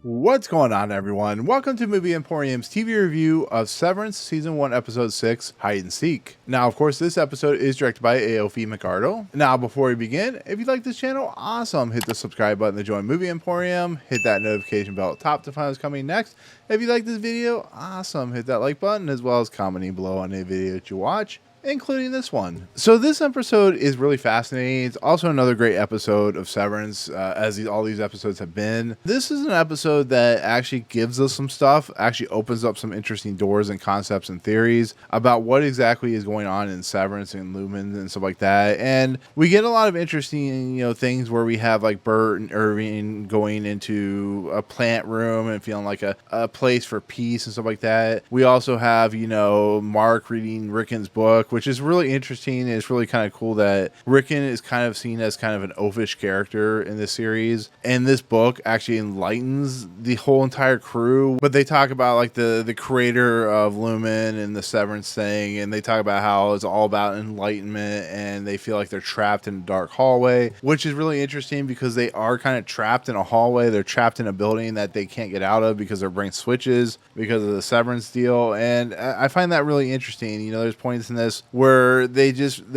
What's going on, everyone? Welcome to Movie Emporium's TV review of Severance Season 1, Episode 6, Hide and Seek. Now, of course, this episode is directed by Aoife McArdle. Now, before we begin, if you like this channel, awesome. Hit the subscribe button to join Movie Emporium. Hit that notification bell at the top to find what's coming next. If you like this video, awesome. Hit that like button as well as commenting below on any video that you watch, including this one. So this episode is really fascinating. It's also another great episode of Severance, as all these episodes have been. This is an episode that actually gives us some stuff, actually opens up some interesting doors and concepts and theories about what exactly is going on in Severance and Lumen and stuff like that. And we get a lot of interesting, things where we have like Britt and Irving going into a plant room and feeling like a place for peace and stuff like that. We also have, Mark reading Rickon's book, which is really interesting. It's really kind of cool that Rickon is kind of seen as kind of an oafish character in this series. And this book actually enlightens the whole entire crew. But they talk about like the creator of Lumen and the Severance thing. And they talk about how it's all about enlightenment and they feel like they're trapped in a dark hallway, which is really interesting because they are kind of trapped in a hallway. They're trapped in a building that they can't get out of because their brain switches because of the Severance deal. And I find that really interesting. There's points in this where they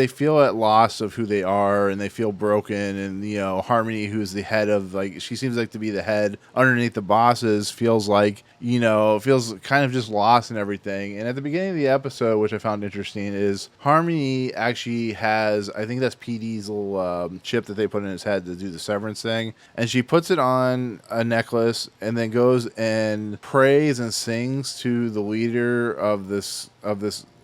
feel at loss of who they are and they feel broken, and Harmony, who's the head of, like, she seems like to be the head underneath the bosses, feels like feels kind of just lost in everything. And at the beginning of the episode, which I found interesting, is Harmony actually has, I think that's PD's little chip that they put in his head to do the Severance thing, and she puts it on a necklace and then goes and prays and sings to the leader of this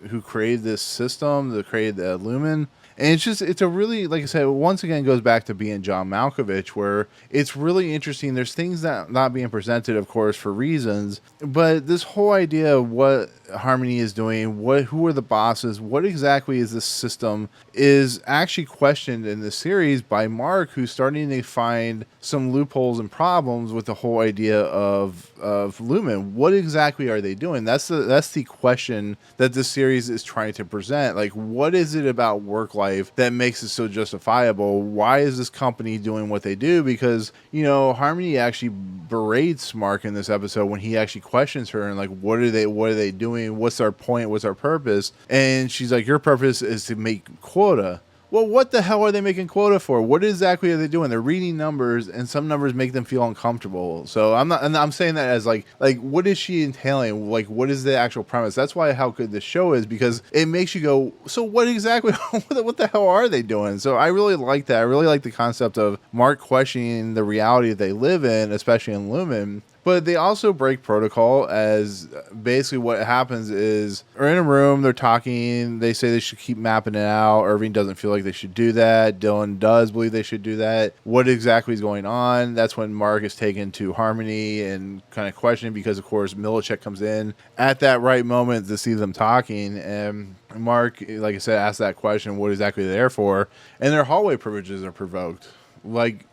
who created this system, that created the Lumen. And it's a really, like I said, once again, goes back to being John Malkovich, where it's really interesting. There's things that not being presented, of course, for reasons, but this whole idea of what Harmony is doing, who are the bosses, what exactly is this system, is actually questioned in this series by Mark, who's starting to find some loopholes and problems with the whole idea of Lumen. What exactly are they doing? That's the question that this series is trying to present. Like, what is it about work life that makes it so justifiable? Why is this company doing what they do? Because Harmony actually berates Mark in this episode when he actually questions her and like, what are they doing? What's our point? What's our purpose? And she's like, your purpose is to make quota. Well, what the hell are they making quota for? What exactly are they doing? They're reading numbers, and some numbers make them feel uncomfortable. So I'm saying that as like what is she entailing? Like, what is the actual premise? That's why how good this show is, because it makes you go, so what exactly, what the hell are they doing? So I really like that. I really like the concept of Mark questioning the reality that they live in, especially in Lumen. But they also break protocol, as basically what happens is they're in a room, they're talking, they say they should keep mapping it out. Irving doesn't feel like they should do that. Dylan does believe they should do that. What exactly is going on? That's when Mark is taken to Harmony and kind of questioning, because of course Millicek comes in at that right moment to see them talking. And Mark, like I said, asks that question, what exactly they're there for? And their hallway privileges are provoked. Like,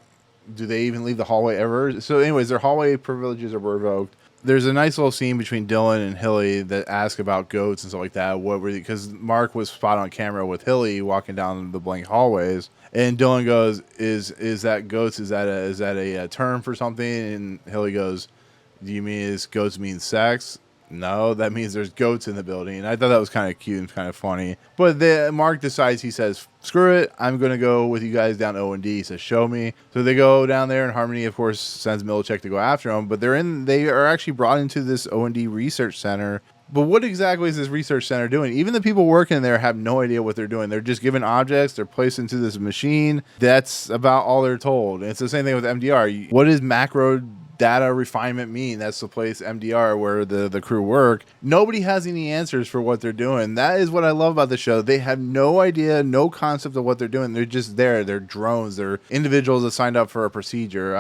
do they even leave the hallway ever? So anyways, their hallway privileges are revoked. There's a nice little scene between Dylan and Hilly that ask about goats and stuff like that. Because Mark was spot on camera with Hilly walking down the blank hallways, and Dylan goes, "Is that goats? Is that a term for something?" And Hilly goes, "Do you mean goats mean sex?" No, that means there's goats in the building. And I thought that was kind of cute and kind of funny. But then Mark decides, he says, screw it, I'm going to go with you guys down to O&D. He says, show me. So they go down there, and Harmony, of course, sends Millicek to go after them. But they are actually brought into this O&D research center. But what exactly is this research center doing? Even the people working there have no idea what they're doing. They're just given objects. They're placed into this machine. That's about all they're told. And it's the same thing with MDR. What is macro data refinement mean? That's the place, MDR, where the crew work. Nobody has any answers for what they're doing. That is what I love about the show. They have no idea, no concept of what they're doing. They're just there. They're drones. They're individuals that signed up for a procedure.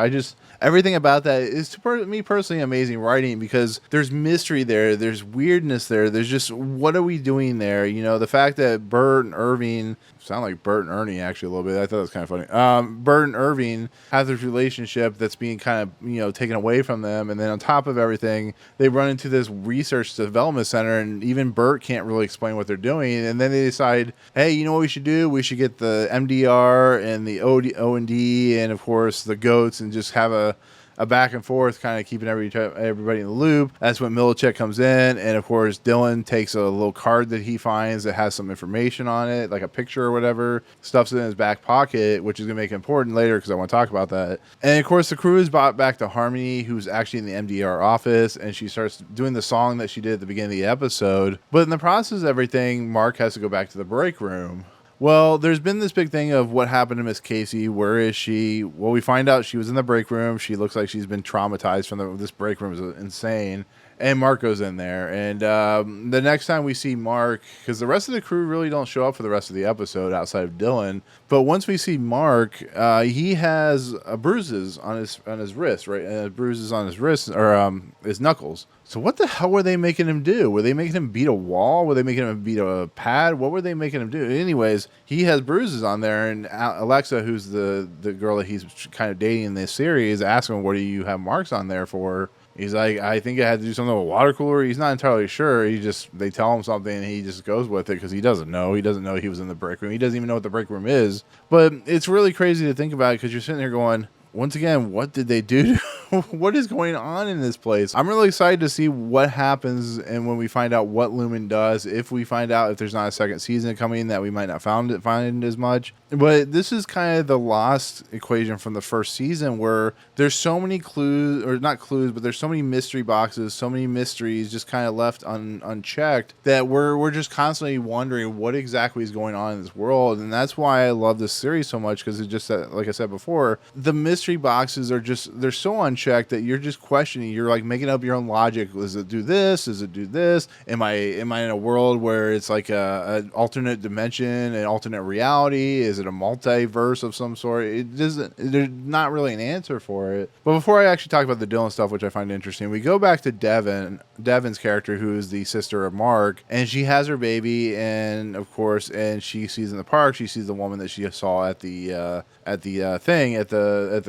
Everything about that is, to me personally, amazing writing, because there's mystery there. There's weirdness there. There's just, what are we doing there? The fact that Britt and Irving, sound like Bert and Ernie actually a little bit. I thought that was kind of funny. Bert and Irving have this relationship that's being kind of, taken away from them. And then on top of everything, they run into this research development center, and even Bert can't really explain what they're doing. And then they decide, hey, you know what we should do? We should get the MDR and the O&D and, of course, the goats, and just have a a back and forth, kind of keeping everybody in the loop. That's when Millicek comes in, and of course Dylan takes a little card that he finds that has some information on it, like a picture or whatever, stuffs it in his back pocket, which is going to make it important later because I want to talk about that. And of course the crew is brought back to Harmony, who's actually in the MDR office, and she starts doing the song that she did at the beginning of the episode. But in the process of everything, Mark has to go back to the break room. Well, there's been this big thing of what happened to Miss Casey. Where is she? Well, we find out she was in the break room. She looks like she's been traumatized from this break room. Is insane. And Mark goes in there. And the next time we see Mark, because the rest of the crew really don't show up for the rest of the episode outside of Dylan. But once we see Mark, he has bruises on his wrist, right? Bruises on his wrists or his knuckles. So what the hell were they making him do? Were they making him beat a wall? Were they making him beat a pad? What were they making him do? Anyways, he has bruises on there. And Alexa, who's the girl that he's kind of dating in this series, asking him, what do you have marks on there for? He's like, I think I had to do something with a water cooler. He's not entirely sure. They tell him something and he just goes with it because he doesn't know. He doesn't know he was in the break room. He doesn't even know what the break room is. But it's really crazy to think about because you're sitting there going, once again, what did they do? What is going on in this place? I'm really excited to see what happens and when we find out what Lumen does. If we find out if there's not a second season coming that we might not find as much. But this is kind of the lost equation from the first season where there's so many clues, or not clues, but there's so many mystery boxes, so many mysteries just kind of left unchecked that we're just constantly wondering what exactly is going on in this world. And that's why I love this series so much because it just, like I said before, the mystery boxes are just, they're so unchecked that you're just questioning. You're like making up your own logic. Does it do this? Does it do this? Am I in a world where it's like an alternate dimension, an alternate reality? Is it a multiverse of some sort? It doesn't. There's not really an answer for it. But before I actually talk about the Dylan stuff, which I find interesting, we go back to Devin's character, who is the sister of Mark, and she has her baby, and of course, and she sees in the park, she sees the woman that she saw at the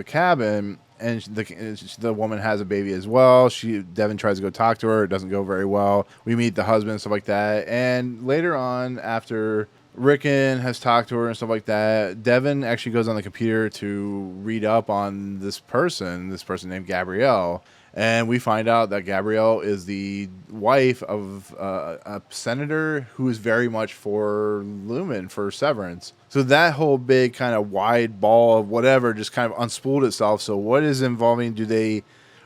cabin. And the woman has a baby as well. Devin tries to go talk to her. It doesn't go very well. We meet the husband and stuff like that. And later on, after Rickon has talked to her and stuff like that, Devin actually goes on the computer to read up on this person named Gabrielle. And we find out that Gabrielle is the wife of a senator who is very much for Lumen, for Severance. So that whole big kind of wide ball of whatever just kind of unspooled itself. So what is involving?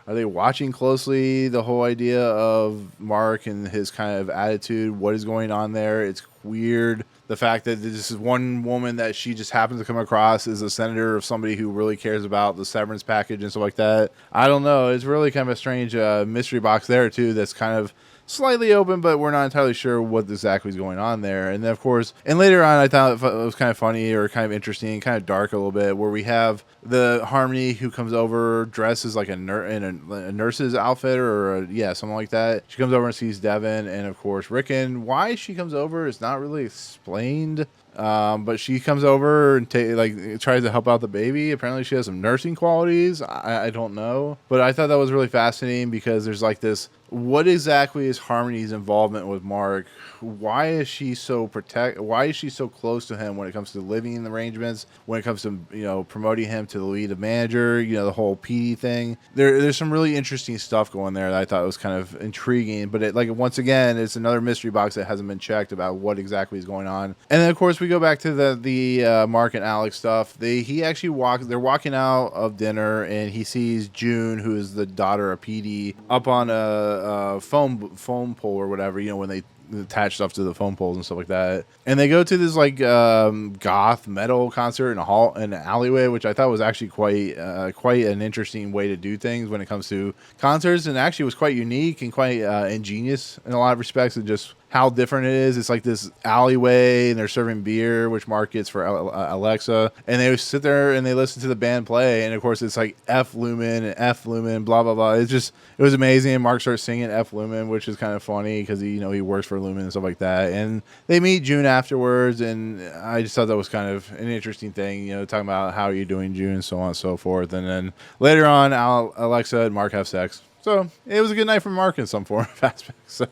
Are they watching closely the whole idea of Mark and his kind of attitude? What is going on there? It's weird. The fact that this is one woman that she just happens to come across is a senator of somebody who really cares about the severance package and stuff like that. I don't know. It's really kind of a strange mystery box there, too, that's kind of slightly open, but we're not entirely sure what exactly is going on there. And then, of course, and later on, I thought it was kind of funny or kind of interesting, kind of dark a little bit, where we have the Harmony who comes over dressed as like in a nurse's outfit or something like that. She comes over and sees Devin, and of course Rickon. Why she comes over is not really explained. But she comes over and tries to help out the baby. Apparently she has some nursing qualities. I don't know. But I thought that was really fascinating because there's like this, what exactly is Harmony's involvement with Mark? Why is she so close to him when it comes to living arrangements, when it comes to, promoting him to the lead of manager, the whole PD thing. There's some really interesting stuff going there that I thought was kind of intriguing, but once again, it's another mystery box that hasn't been checked about what exactly is going on. And then of course we go back to the Mark and Alex stuff. They're walking out of dinner and he sees June, who is the daughter of PD, up on a foam pole or whatever, when they attach stuff to the phone poles and stuff like that. And they go to this goth metal concert in an alleyway, which I thought was actually quite an interesting way to do things when it comes to concerts, and actually was quite unique and quite ingenious in a lot of respects, and just how different it is. It's like this alleyway and they're serving beer, which Mark gets for Alexa, and they sit there and they listen to the band play, and of course it's like F Lumen and F Lumen, blah blah blah. It was amazing. And Mark starts singing F Lumen, which is kind of funny because he works for Lumen and stuff like that. And they meet June afterwards, and I just thought that was kind of an interesting thing, talking about how you're doing, June, so on and so forth. And then later on, Alexa and Mark have sex. So it was a good night for Mark in some form of aspect. So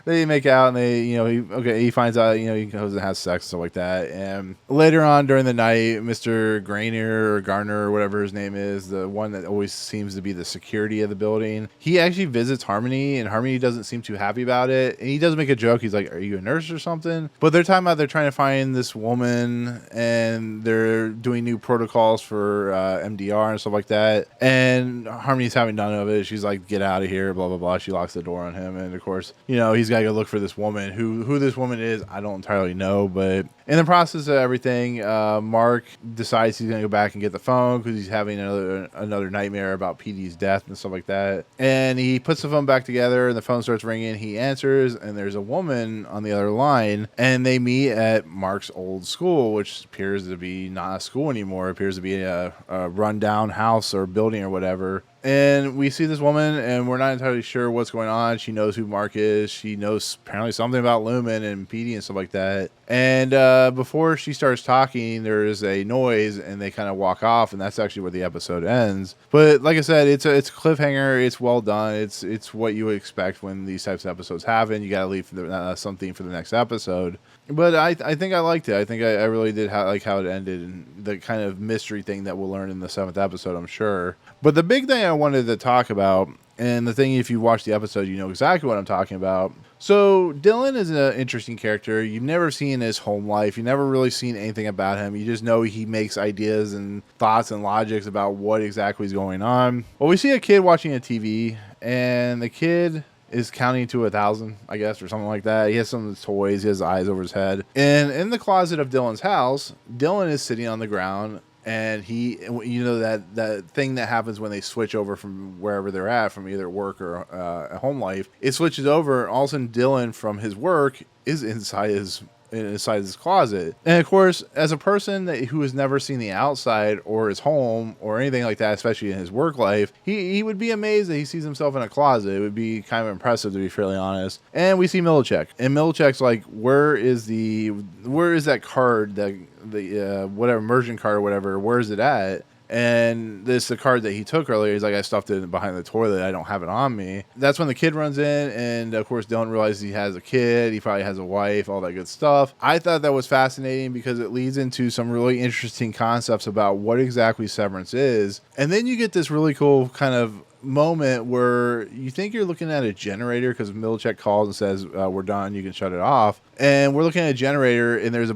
they make out, and he finds out, he goes and has sex and stuff like that. And later on during the night, Mr. Grainer or Garner or whatever his name is, the one that always seems to be the security of the building, he actually visits Harmony, and Harmony doesn't seem too happy about it. And he does make a joke. He's like, "Are you a nurse or something?" But they're talking about they're trying to find this woman, and they're doing new protocols for MDR and stuff like that. And Harmony's having none of it. She's like, "Get out of here," blah blah blah. She locks the door on him, and of course, he's got to go look for this woman. Who this woman is, I don't entirely know, but in the process of everything, Mark decides he's going to go back and get the phone because he's having another nightmare about PD's death and stuff like that. And he puts the phone back together, and the phone starts ringing. He answers, and there's a woman on the other line, and they meet at Mark's old school, which appears to be not a school anymore. It appears to be a rundown house or building or whatever. And we see this woman, and we're not entirely sure what's going on. She knows who Mark is. She knows apparently something about Lumen and PD and stuff like that. And before she starts talking, there's a noise, and they kind of walk off, and that's actually where the episode ends. But like I said, it's a cliffhanger. It's well done. It's what you would expect when these types of episodes happen. You got to leave something for the next episode. But I think I liked it. I think I really did like how it ended, and the kind of mystery thing that we'll learn in the 7th episode, I'm sure. But the big thing I wanted to talk about, and the thing, if you watch the episode, you know exactly what I'm talking about. So Dylan is an interesting character. You've never seen his home life. You've never really seen anything about him. You just know he makes ideas and thoughts and logics about what exactly is going on. Well, we see a kid watching a TV, and the kid is counting to 1,000, I guess, or something like that. He has some of his toys. He has eyes over his head. And in the closet of Dylan's house, Dylan is sitting on the ground, and he, that thing that happens when they switch over from wherever they're at, from either work or a home life, it switches over. All of a sudden, Dylan from his work is inside his closet. And of course, as a person who has never seen the outside or his home or anything like that, especially in his work life, he would be amazed that he sees himself in a closet. It would be kind of impressive, to be fairly honest. And we see Millicek, and Millicek's like, where is that card, the whatever immersion card or whatever, where is it at? And this the card that he took earlier. He's like, I stuffed it behind the toilet. I don't have it on me. That's when the kid runs in, and of course Dylan realizes he has a kid. He probably has a wife, all that good stuff. I thought that was fascinating because it leads into some really interesting concepts about what exactly Severance is. And then you get this really cool kind of moment where you think you're looking at a generator because Millicek calls and says, we're done, you can shut it off. And we're looking at a generator, and there's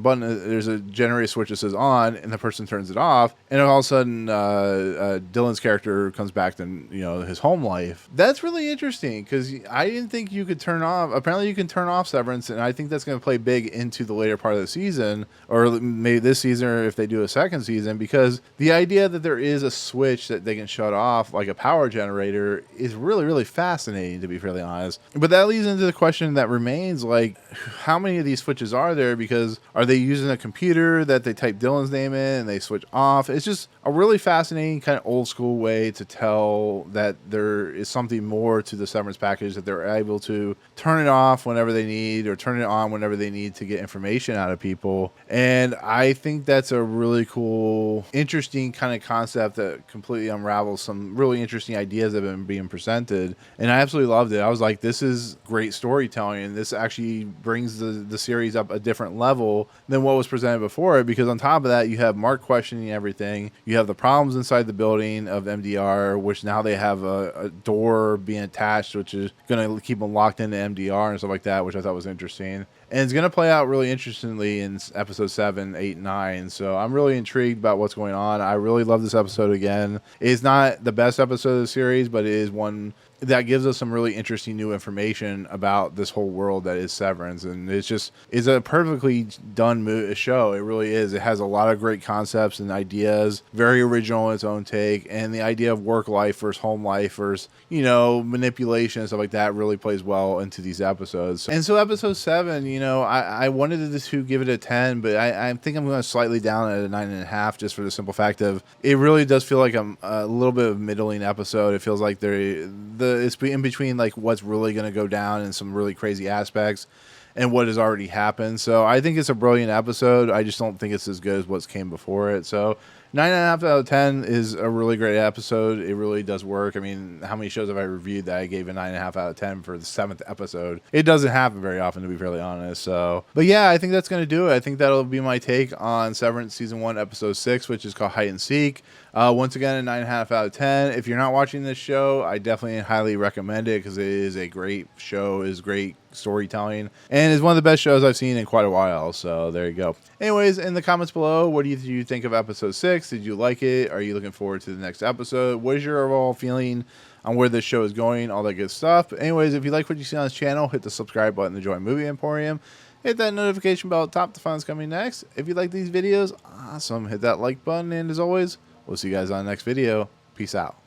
a generator switch that says on, and the person turns it off, and all of a sudden Dylan's character comes back to his home life. That's really interesting because I didn't think you could turn off. Apparently you can turn off Severance, and I think that's going to play big into the later part of the season, or maybe this season, or if they do a second season, because the idea that there is a switch that they can shut off like a power generator is really, really fascinating, to be fairly honest. But that leads into the question that remains, like, how many of these switches are there? Because are they using a computer that they type Dylan's name in and they switch off? It's just a really fascinating kind of old school way to tell that there is something more to the Severance package, that they're able to turn it off whenever they need or turn it on whenever they need to get information out of people. And I think that's a really cool, interesting kind of concept that completely unravels some really interesting ideas that have been being presented. And I absolutely loved it. I was like, this is great storytelling, and this actually brings the series up a different level than what was presented before it, because on top of that, you have Mark questioning everything. You have the problems inside the building of MDR, which now they have a door being attached, which is going to keep them locked into MDR and stuff like that, which I thought was interesting. And it's going to play out really interestingly in episode 7, 8, 9. So I'm really intrigued about what's going on. I really love this episode again. It's not the best episode of the series, but it is one that gives us some really interesting new information about this whole world that is Severance. And it's a perfectly done show. It really is. It has a lot of great concepts and ideas, very original in its own take. And the idea of work life versus home life versus, manipulation and stuff like that really plays well into these episodes. And so episode 7, I wanted to give it a 10, but I think I'm going to slightly down at a 9.5, just for the simple fact of it really does feel like a little bit of a middling episode. It feels like it's in between like what's really going to go down and some really crazy aspects and what has already happened. So I think it's a brilliant episode. I just don't think it's as good as what's came before it. So 9.5 out of 10 is a really great episode. It really does work. I mean, how many shows have I reviewed that I gave a 9.5 out of 10 for the 7th episode? It doesn't happen very often, to be fairly honest. So, but yeah, I think that's going to do it. I think that'll be my take on Severance Season 1, Episode 6, which is called Hide and Seek. Once again, a 9.5 out of 10. If you're not watching this show, I definitely highly recommend it because it is a great show. It is great storytelling and is one of the best shows I've seen in quite a while. So there you go. Anyways, in the comments below, what do you think of episode 6? Did you like it? Are you looking forward to the next episode? What is your overall feeling on where this show is going? All that good stuff. But anyways, if you like what you see on this channel, hit the subscribe button to join Movie Emporium. Hit that notification bell at the top to find what's coming next. If you like these videos, awesome. Hit that like button. And as always, we'll see you guys on the next video. Peace out.